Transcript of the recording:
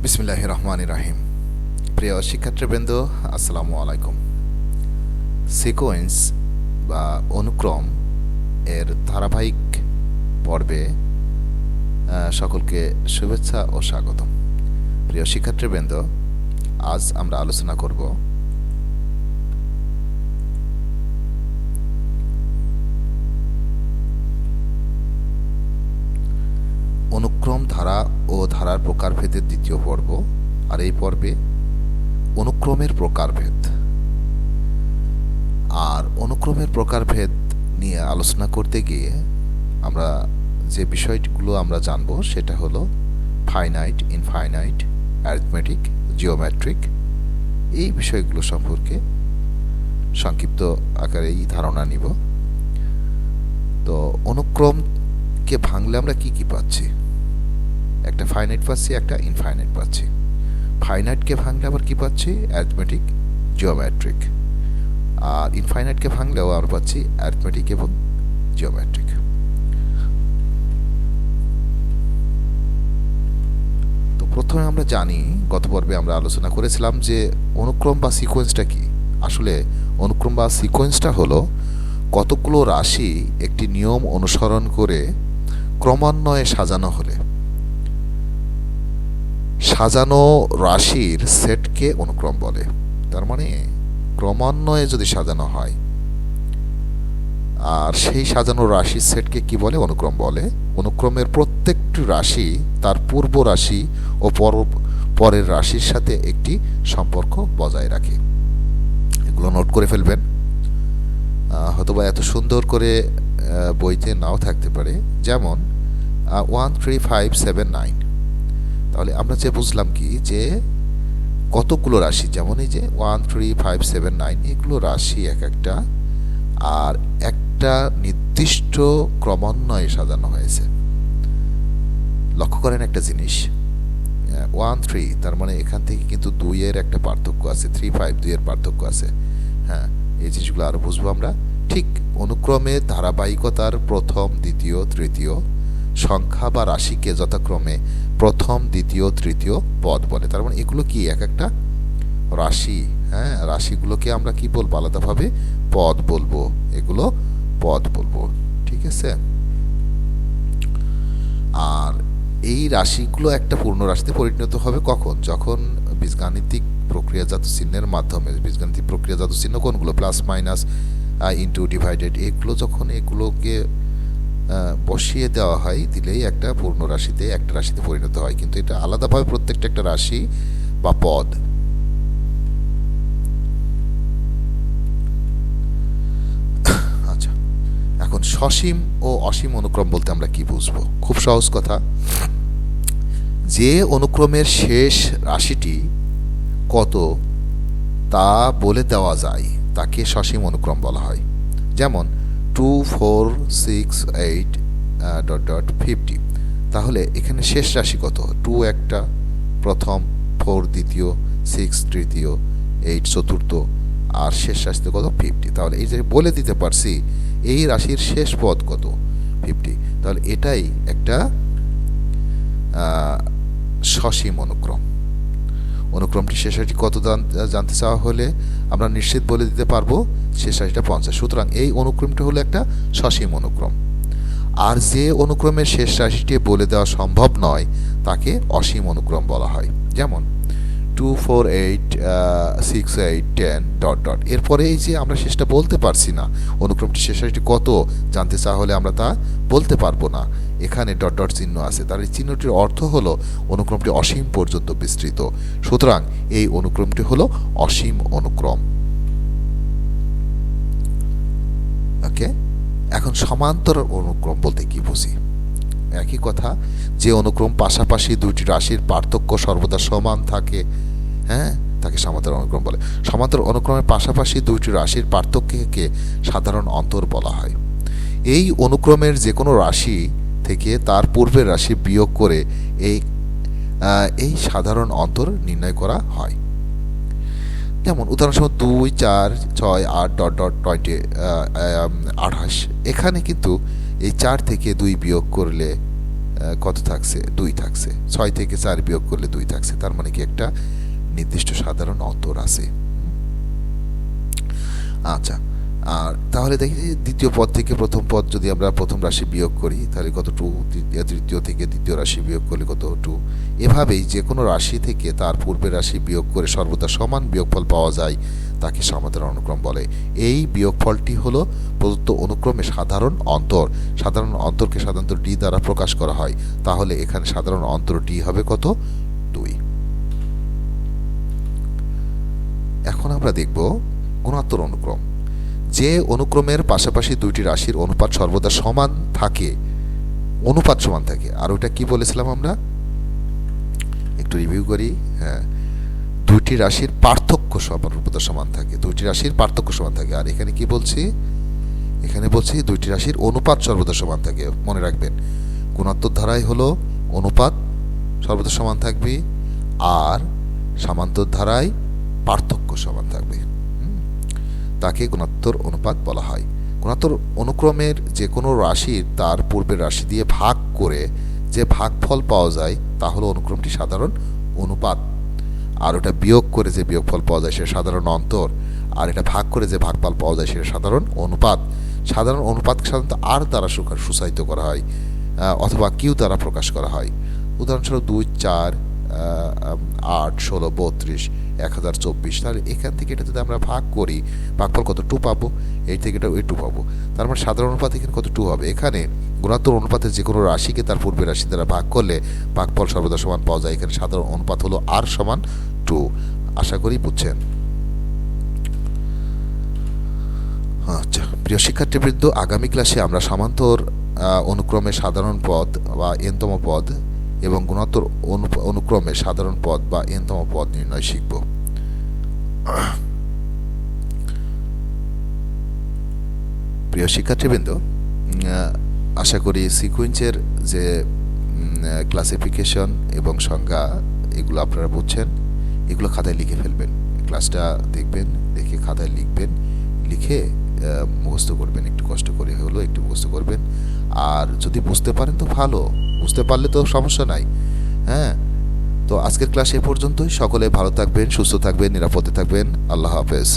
বিসমিল্লাহির রহমানির রহিম। প্রিয় শিক্ষার্থীবৃন্দ, আসসালামু আলাইকুম। সিকোয়েন্স বা অনুক্রম এর ধারাবাহিক পর্বে সকলকে শুভেচ্ছা ও স্বাগতম। প্রিয় শিক্ষার্থীবৃন্দ, আজ আমরা আলোচনা করব অনুক্রম ধারা ও ধারার প্রকারভেদের দ্বিতীয় পর্ব। আর এই পর্বে অনুক্রমের প্রকারভেদ আর অনুক্রমের প্রকারভেদ নিয়ে আলোচনা করতে গিয়ে আমরা যে বিষয়গুলো আমরা জানব সেটা হলো ফাইনাইট, ইনফাইনাইট, অ্যারিথমেটিক, জিওমেট্রিক। এই বিষয়গুলো সম্পর্কে সংক্ষিপ্ত আকারে এই ধারণা নিব। তো অনুক্রমকে ভাঙলে আমরা কি কি পাচ্ছি? একটা ফাইনাইট পাচ্ছি, একটা ইনফাইনাইট পাচ্ছি। ফাইনাইটকে ভাঙলে আবার কি পাচ্ছি? Arithmetic, geometric. আর ইনফাইনাইটকে ভাঙলেও আমরা পাচ্ছি অ্যারিথমেটিক এবং জিওমেট্রিক। তো প্রথমে আমরা জানি, গত পর্বে আমরা আলোচনা করেছিলাম যে অনুক্রম বা সিকোয়েন্সটা কি। আসলে অনুক্রম বা সিকোয়েন্সটা হলো কতগুলো রাশি একটি নিয়ম অনুসরণ করে ক্রমান্বয়ে সাজানো হলে সাজানো রাশির সেটকে অনুক্রম বলে। তার মানে ক্রমান্বয়ে যদি সাজানো হয় আর সেই সাজানো রাশির সেটকে কি বলে? অনুক্রম বলে। অনুক্রমের প্রত্যেকটি রাশি তার পূর্ব রাশি ও পরের রাশির সাথে একটি সম্পর্ক বজায় রাখে। এগুলো নোট করে ফেলবেন। হয়তোবা এত সুন্দর করে বইতে নাও থাকতে পারে। যেমন 1 3 5 7 9। তাহলে আমরা যে বুঝলাম কি যে কতগুলো রাশি, যেমন এই যে 1 3 5 7 9, এগুলো রাশি এক একটা, আর একটা নির্দিষ্ট ক্রমান্বয়ে সাজানো হয়েছে। লক্ষ্য করেন একটা জিনিস, 1 3 তার মানে এখান থেকে কিন্তু 2 এর একটা পার্থক্য আছে, 3 5 2 এর পার্থক্য আছে। হ্যাঁ, এই জিনিসগুলো আরো বুঝবো আমরা। ঠিক অনুক্রমে ধারাবাহিকতার প্রথম, দ্বিতীয়, তৃতীয় সংখ্যা বা রাশিকে যথাক্রমে প্রথম, দ্বিতীয়, তৃতীয় পদ বলে। তার মানে এগুলো কি এক একটা রাশি। হ্যাঁ, রাশিগুলোকে আমরা কি বলবো? আলাদাভাবে পদ বলবো। এগুলো পদ বলবো, ঠিক আছে? আর এই রাশিগুলো একটা পূর্ণ রাশিতে পরিণত হবে কখন? যখন বীজগাণিতিক প্রক্রিয়াজাত চিহ্নের মাধ্যমে, বীজগাণিতিক প্রক্রিয়াজাত চিহ্ন কোনগুলো? প্লাস, মাইনাস, ইনটু, ডিভাইডেড, এগুলো যখন এগুলোকে বসিয়ে দেওয়া হয়, দিলেই একটা পূর্ণ রাশিতে, একটা রাশিতে পরিণত হয়। কিন্তু এটা আলাদাভাবে প্রত্যেকটা একটা রাশি বা পদ। আচ্ছা, এখন সসীম ও অসীম অনুক্রম বলতে আমরা কি বুঝবো? খুব সহজ কথা, যে অনুক্রমের শেষ রাশিটি কত তা বলে দেওয়া যায় তাকে সসীম অনুক্রম বলা হয়। যেমন 2 4 6 8 50। তাহলে এখানে শেষ রাশি কত? 2 একটা প্রথম, 4 দ্বিতীয়, 6 তৃতীয়, 8 চতুর্থ, আর শেষ রাশিতে কত? 50। তাহলে এই যে বলে দিতে পারছি এই রাশির শেষ পদ কত? 50। তাহলে এটাই একটা সসীম অনুক্রম। অনুক্রমটি শেষ রাশি কত জানতে চাওয়া হলে আমরা নিশ্চিত বলে দিতে পারবো শেষ রাশিটা 50। সুতরাং এই অনুক্রমটি হলো একটা সসীম অনুক্রম। আর যে অনুক্রমের শেষ রাশিটি বলে দেওয়া সম্ভব নয় তাকে অসীম অনুক্রম বলা হয়। যেমন 2 4 8 6 8 10 ডট ডট। এরপরে এই যে আমরা শেষটা বলতে পারছি না, অনুক্রমটি শেষ রাশিটি কত জানতে চাওয়া হলে আমরা তা বলতে পারবো না। এখানে ডট ডট চিহ্ন আছে, তার এই চিহ্নটির অর্থ হলো অনুক্রমটি অসীম পর্যন্ত বিস্তৃত। সুতরাং এই অনুক্রমটি হলো অসীম অনুক্রম। ওকে, এখন সমান্তর অনুক্রম বলতে কি বুঝি? একই কথা, যে অনুক্রম পাশাপাশি দুইটি রাশির পার্থক্য সর্বদা সমান থাকে, হ্যাঁ, তাকে সমান্তর অনুক্রম বলে। সমান্তর অনুক্রমের পাশাপাশি দুইটি রাশির পার্থক্যকে সাধারণ অন্তর বলা হয়। এই অনুক্রমের যে কোনো রাশি থেকে তার পূর্বের রাশি বিয়োগ করে এই সাধারণ অন্তর নির্ণয় করা হয়। যেমন উদাহরণস্বরূপ 2 4 6 8 ডট ডট 28। এখানে কিন্তু এই 4 থেকে 2 বিয়োগ করলে কত থাকছে? 2 থাকছে। 6 থেকে 4 বিয়োগ করলে 2 থাকছে, তার মানে কি একটা নির্দিষ্ট সাধারণ অন্তর আছে। আচ্ছা, আর তাহলে দেখি দ্বিতীয় পদ থেকে প্রথম পদ যদি আমরা প্রথম রাশি বিয়োগ করি তাহলে কত 2, তৃতীয় থেকে দ্বিতীয় রাশি বিয়োগ করলে কত 2। এভাবেই যে কোনো রাশি থেকে তার পূর্বের রাশি বিয়োগ করে সর্বদা সমান বিয়োগফল পাওয়া যায়, তাকে সমান্তরাল অনুক্রম বলে। এই বিয়োগফলটি হলো প্রদত্ত অনুক্রমে সাধারণ অন্তর। সাধারণ অন্তরকে সাধারণত ডি দ্বারা প্রকাশ করা হয়, তাহলে এখানে সাধারণ অন্তর ডি হবে কত 2। এখন আমরা দেখব গুণাত্মক অনুক্রম। যে অনুক্রমের পাশাপাশি দুইটি রাশির অনুপাত সর্বদা সমান থাকে, অনুপাত সমান থাকে, আর ওটা কি বলেছিলাম আমরা, একটু রিভিউ করি। হ্যাঁ, দুইটি রাশির পার্থক্য সর্বদা সমান থাকে, দুইটি রাশির পার্থক্য সমান থাকে। আর এখানে কি বলছি, এখানে বলছি দুইটি রাশির অনুপাত সর্বদা সমান থাকে। মনে রাখবেন, গুণাত্মক ধারায় হলো অনুপাত সর্বদা সমান থাকবে, আর সামান্তর ধারায় পার্থক্য সমান থাকবে, তাকে গুণোত্তর অনুপাত বলা হয়। গুণোত্তর অনুক্রমের যে কোনো রাশির তার পূর্বের রাশি দিয়ে ভাগ করে যে ভাগফল পাওয়া যায় তা হলো অনুক্রমটি সাধারণ অনুপাত, আর ওটা বিয়োগ করে যে বিয়োগফল পাওয়া যায় সেটা সাধারণ অন্তর, আর এটা ভাগ করে যে ভাগফল পাওয়া যায় সেটা সাধারণ অনুপাত। সাধারণ অনুপাতকে সাধারণত আর দ্বারা সূচায়িত করা হয় অথবা কিউ দ্বারা প্রকাশ করা হয়। উদাহরণস্বরূপ 2, 4, 8, 16, 32, 1024। তাহলে এখান থেকে এটা যদি আমরা ভাগ করি, ভাগফল কত 2 পাবো, এই থেকে এটা 2 পাবো। তার মানে সাধারণ অনুপাত এখানে কত 2 হবে। এখানে গুণাত্মক অনুপাতের যে কোনো রাশিকে তার পূর্বের রাশি দ্বারা ভাগ করলে ভাগফল সর্বদা সমান পাওয়া যায়। এখানে সাধারণ অনুপাত হলো আর সমান 2। আশা করি বুঝছেন। আচ্ছা, প্রিয় শিক্ষার্থীবৃন্দ, আগামী ক্লাসে আমরা সমান্তর অনুক্রমে সাধারণ পদ বা এনতম পদ এবং গুণোত্তর অনুক্রমে সাধারণ পদ বা এনতম পদ নির্ণয় শিখব। প্রিয় শিক্ষার্থীবৃন্দ, আশা করি সিকুয়েন্সের যে ক্লাসিফিকেশন এবং সংজ্ঞা এগুলো আপনারা বুঝছেন। এগুলো খাতায় লিখে ফেলবেন, ক্লাসটা দেখবেন, দেখে খাতায় লিখবেন, লিখে মুখস্থ করবেন। একটু কষ্ট করে হলো একটু মুখস্থ করবেন, আর যদি বুঝতে পারেন তো ভালো, বুঝতে পারলে তো সমস্যা নাই। হ্যাঁ, তো আজকের ক্লাস এ পর্যন্তই। সকলে ভালো থাকবেন, সুস্থ থাকবেন, নিরাপদে থাকবেন। আল্লাহ হাফেজ।